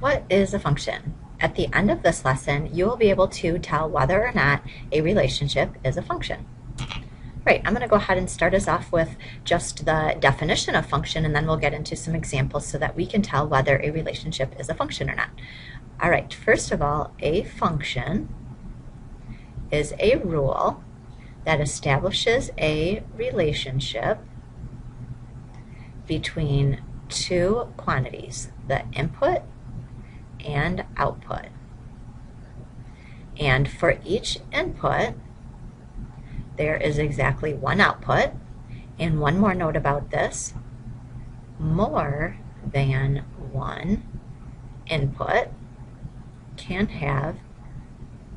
What is a function? At the end of this lesson, you will be able to tell whether or not a relationship is a function. Right, I'm going to go ahead and start us off with just the definition of function, and then we'll get into some examples so that we can tell whether a relationship is a function or not. All right, first of all, a function is a rule that establishes a relationship between two quantities, the input and output. And for each input, there is exactly one output. And one more note about this, more than one input can have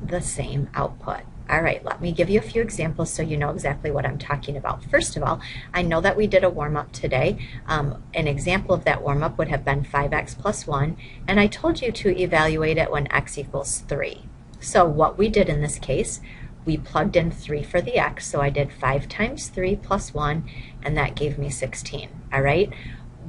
the same output. All right, let me give you a few examples so you know exactly what I'm talking about. First of all, I know that we did a warm-up today. An example of that warm-up would have been 5x plus 1, and I told you to evaluate it when x equals 3. So what we did in this case, we plugged in 3 for the x, so I did 5 times 3 plus 1, and that gave me 16. All right?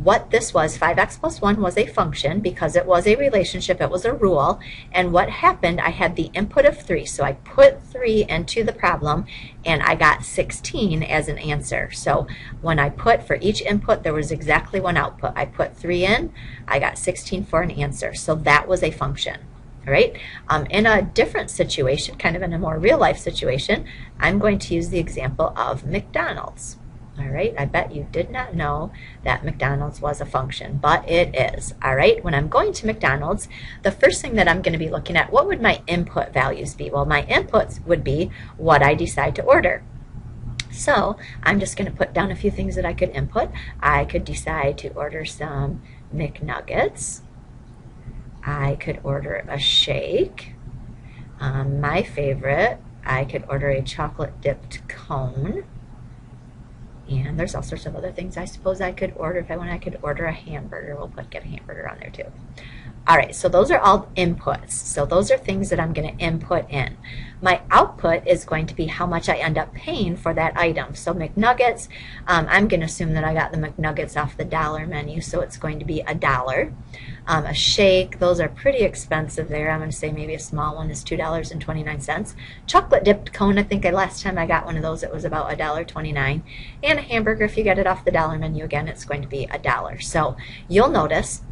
What this was, 5x plus 1 was a function because it was a relationship, it was a rule, and what happened, I had the input of 3, so I put 3 into the problem, and I got 16 as an answer. So when I put, for each input, there was exactly one output. I put 3 in, I got 16 for an answer, so that was a function. All right? In a different situation, kind of in a more real-life situation, I'm going to use the example of McDonald's. All right, I bet you did not know that McDonald's was a function, but it is. All right, when I'm going to McDonald's, the first thing that I'm going to be looking at, what would my input values be? Well, my inputs would be what I decide to order. So I'm just going to put down a few things that I could input. I could decide to order some McNuggets. I could order a shake. My favorite, I could order a chocolate dipped cone. And there's all sorts of other things I suppose I could order. If I want, I could order a hamburger. We'll get a hamburger on there too. All right, so those are all inputs. So those are things that I'm going to input in. My output is going to be how much I end up paying for that item. So McNuggets, I'm going to assume that I got the McNuggets off the dollar menu, so it's going to be $1. A shake, those are pretty expensive there. I'm going to say maybe a small one is $2.29. Chocolate dipped cone, I think last time I got one of those, it was about $1.29. And a hamburger, if you get it off the dollar menu, again, it's going to be $1. So you'll notice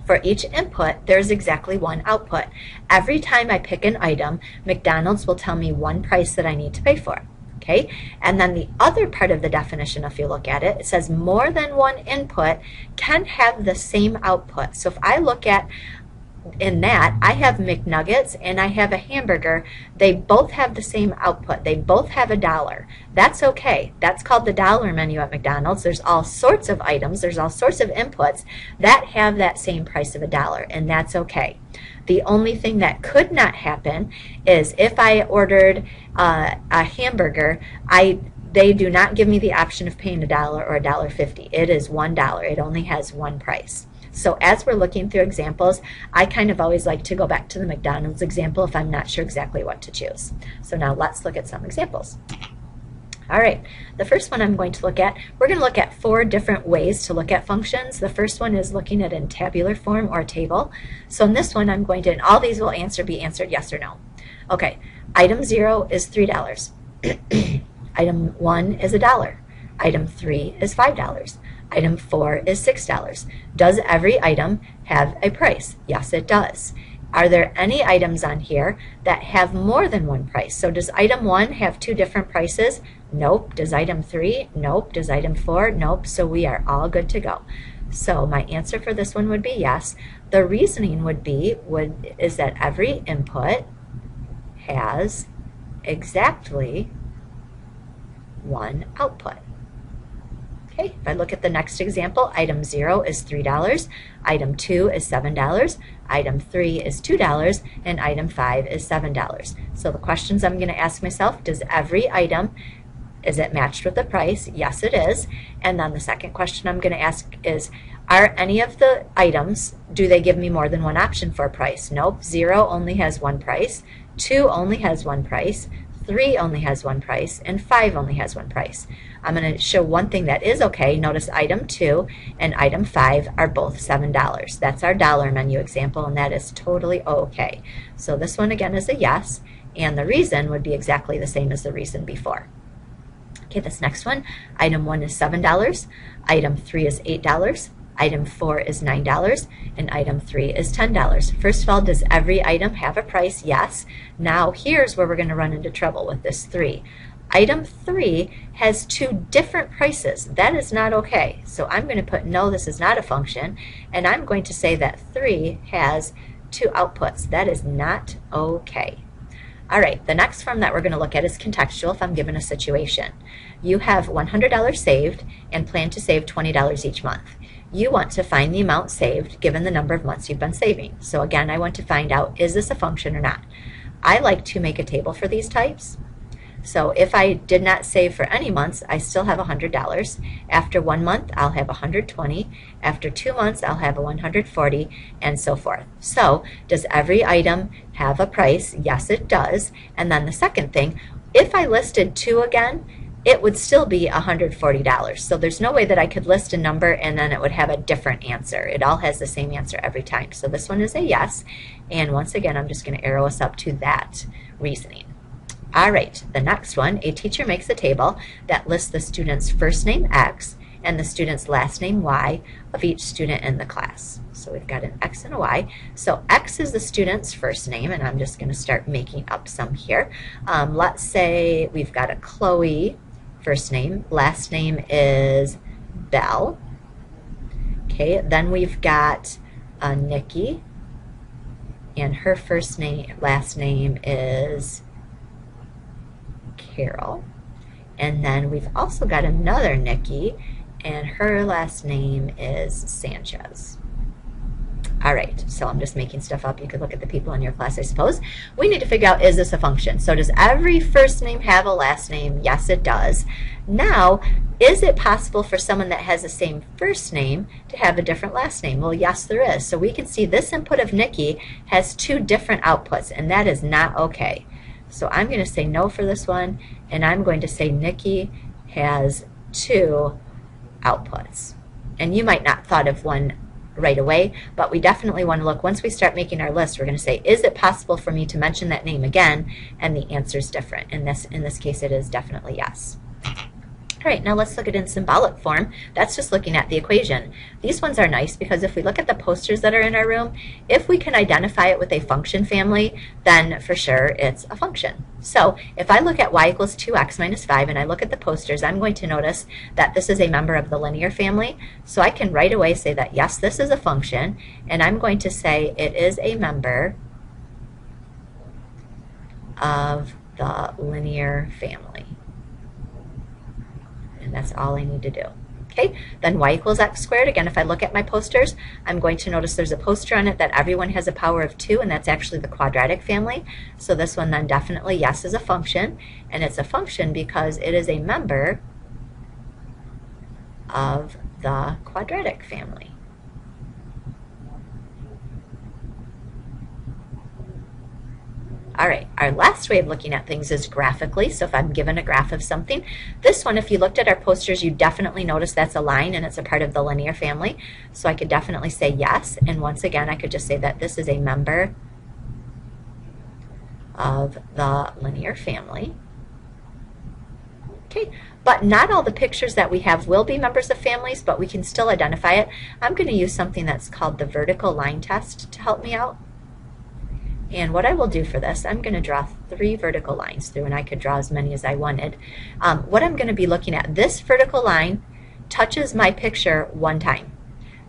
for each input, there's exactly one output. Every time I pick an item, McDonald's will tell me one price that I need to pay for. Okay? And then the other part of the definition, if you look at it, it says more than one input can have the same output. So if I look at in that, I have McNuggets and I have a hamburger. They both have the same output. They both have $1. That's okay. That's called the dollar menu at McDonald's. There's all sorts of items, there's all sorts of inputs that have that same price of $1, and that's okay. The only thing that could not happen is if I ordered a hamburger, they do not give me the option of paying $1 or $1.50. It is $1. It only has one price. So as we're looking through examples, I kind of always like to go back to the McDonald's example if I'm not sure exactly what to choose. So now let's look at some examples. All right, the first one I'm going to look at, we're going to look at 4 different ways to look at functions. The first one is looking at in tabular form or table. So in this one, I'm going to, and all these will be answered yes or no. Okay, item 0 is $3. Item 1 is $1. Item 3 is $5. Item 4 is $6. Does every item have a price? Yes, it does. Are there any items on here that have more than one price? So does item 1 have 2 different prices? Nope. Does item 3? Nope. Does item 4? Nope. So we are all good to go. So my answer for this one would be yes. The reasoning would be is that every input has exactly one output. Okay, if I look at the next example, item 0 is $3, item 2 is $7, item 3 is $2, and item 5 is $7. So the questions I'm going to ask myself, does every item, is it matched with the price? Yes, it is. And then the second question I'm going to ask is, are any of the items, do they give me more than one option for a price? Nope, 0 only has one price, 2 only has one price, 3 only has one price, and 5 only has one price. I'm going to show one thing that is okay. Notice item 2 and item 5 are both $7. That's our dollar menu example, and that is totally okay. So this one again is a yes, and the reason would be exactly the same as the reason before. Okay, this next one, item 1 is $7, item 3 is $8, item 4 is $9, and item 3 is $10. First of all, does every item have a price? Yes. Now here's where we're going to run into trouble with this 3. Item 3 has 2 different prices. That is not okay. So I'm going to put no, this is not a function, and I'm going to say that 3 has 2 outputs. That is not okay. All right, the next form that we're going to look at is contextual if I'm given a situation. You have $100 saved and plan to save $20 each month. You want to find the amount saved given the number of months you've been saving. So again, I want to find out, is this a function or not? I like to make a table for these types. So if I did not save for any months, I still have $100. After 1 month, I'll have $120. After 2 months, I'll have $140, and so forth. So does every item have a price? Yes, it does. And then the second thing, if I listed 2 again, it would still be $140. So there's no way that I could list a number and then it would have a different answer. It all has the same answer every time. So this one is a yes. And once again, I'm just going to arrow us up to that reasoning. All right, the next one, a teacher makes a table that lists the student's first name, X, and the student's last name, Y, of each student in the class. So we've got an X and a Y. So X is the student's first name, and I'm just going to start making up some here. Let's say we've got a Chloe first name. Last name is Bell. Okay, then we've got a Nikki, and her first name, last name is Carol. And then we've also got another Nikki, and her last name is Sanchez. All right, so I'm just making stuff up. You could look at the people in your class, I suppose. We need to figure out, is this a function? So does every first name have a last name? Yes, it does. Now, is it possible for someone that has the same first name to have a different last name? Well, yes, there is. So we can see this input of Nikki has 2 different outputs, and that is not okay. So I'm going to say no for this one, and I'm going to say Nikki has 2 outputs. And you might not thought of one right away, but we definitely want to look, once we start making our list, we're going to say, is it possible for me to mention that name again? And the answer is different. In this case, it is definitely yes. All right, now let's look at it in symbolic form. That's just looking at the equation. These ones are nice because if we look at the posters that are in our room, if we can identify it with a function family, then for sure it's a function. So if I look at y equals 2x minus 5 and I look at the posters, I'm going to notice that this is a member of the linear family. So I can right away say that yes, this is a function, and I'm going to say it is a member of the linear family. And that's all I need to do. Okay, then y equals x squared. Again, if I look at my posters, I'm going to notice there's a poster on it that everyone has a power of 2, and that's actually the quadratic family. So this one then definitely, yes, is a function, and it's a function because it is a member of the quadratic family. All right, our last way of looking at things is graphically. So if I'm given a graph of something, this one, if you looked at our posters, you definitely notice that's a line and it's a part of the linear family. So I could definitely say yes. And once again, I could just say that this is a member of the linear family. Okay, but not all the pictures that we have will be members of families, but we can still identify it. I'm going to use something that's called the vertical line test to help me out. And what I will do for this, I'm going to draw 3 vertical lines through, and I could draw as many as I wanted. What I'm going to be looking at, this vertical line touches my picture 1 time.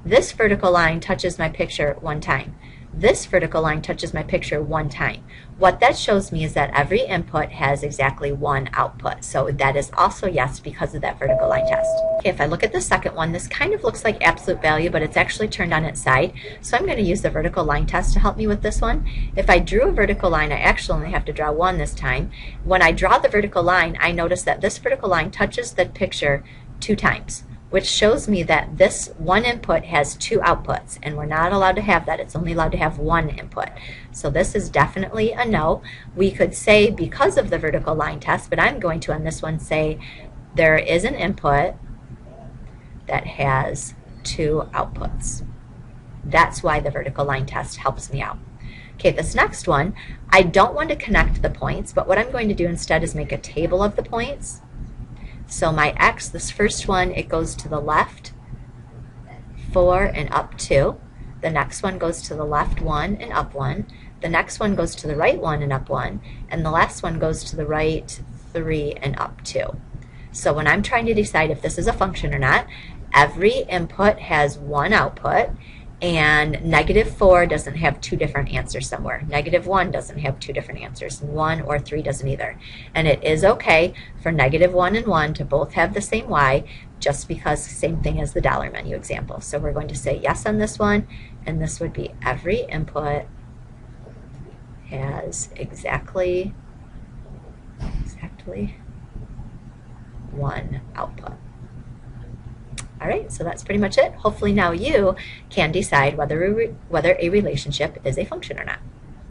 This vertical line touches my picture 1 time. This vertical line touches my picture 1 time. What that shows me is that every input has exactly 1 output. So that is also yes because of that vertical line test. Okay, if I look at the second one, this kind of looks like absolute value, but it's actually turned on its side. So I'm going to use the vertical line test to help me with this one. If I drew a vertical line, I actually only have to draw 1 this time. When I draw the vertical line, I notice that this vertical line touches the picture 2 times. which shows me that this one input has two outputs, and we're not allowed to have that. It's only allowed to have one input. So this is definitely a no. We could say because of the vertical line test, but I'm going to on this one say there is an input that has two outputs. That's why the vertical line test helps me out. Okay, this next one, I don't want to connect the points, but what I'm going to do instead is make a table of the points. So my x, this first one, it goes to the left 4 and up 2. The next one goes to the left 1 and up 1. The next one goes to the right 1 and up 1. And the last one goes to the right 3 and up 2. So when I'm trying to decide if this is a function or not, every input has one output, and -4 doesn't have two different answers somewhere. -1 doesn't have two different answers. 1 or 3 doesn't either. And it is okay for -1 and 1 to both have the same y, just because same thing as the dollar menu example. So we're going to say yes on this one, and this would be every input has exactly one output. All right, so that's pretty much it. Hopefully now you can decide whether a relationship is a function or not.